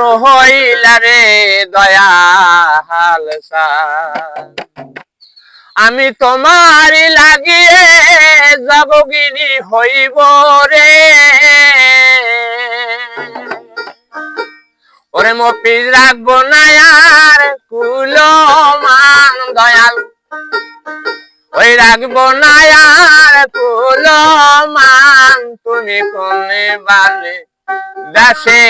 রহইলা রে দয়াল আমি তোমারই লাগিয়ে জগগিরি হইব রে ওরে মপিস রাখবো না আর কুলমান দয়াল ওই রাখবো না আর কুলমান তুমি কোনে বানে দাসে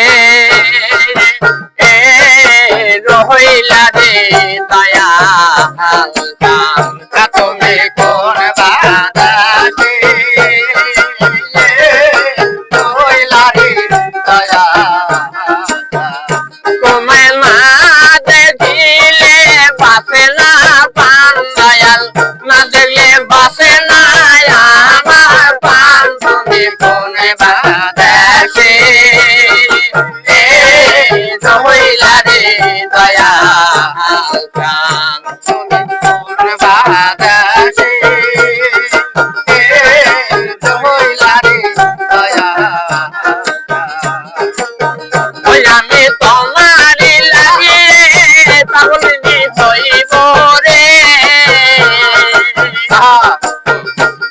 রহইলা রে দয়াল তুমি কোন বাদাসে রহইলা রে দয়াল তোমায় না দেখিলে বাসে না পান দয়াল না দেখলে বাসে না আমার পান তুমি কোন বাদাসে রহইলা রে দয়াল তুমি কোন বাদাসে রহইলা রে দয়াল আমি তোমারি লাগিয়ে পাগলিনী হইব রে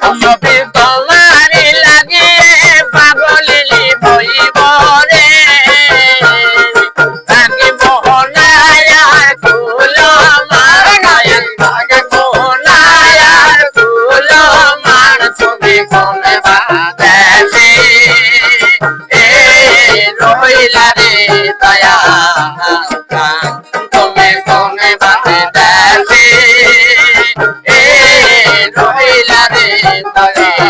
আমি তোমারি লাগিয়ে পাগলিনী হইব রে থাকিব না আর কুলমান থাকিব না আর কুলমান তুমি কোন বাদাসে রহইলা রে দয়াল তুমি কোন বাদাসে রহইলা রে দয়াল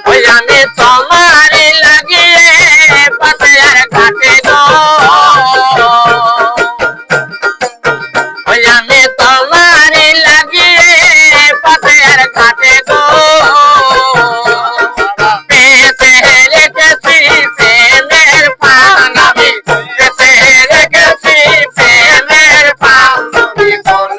ওই আমি তোমারি লাগিয়ে পাতায়ার ঘাটে গো ওই আমি তোমারি লাগিয়ে পাতায়ার ঘাটে গো পেতে রেখেছি প্রেমের পান আমি পেতে রেখেছি প্রেমের পান তুমি কোন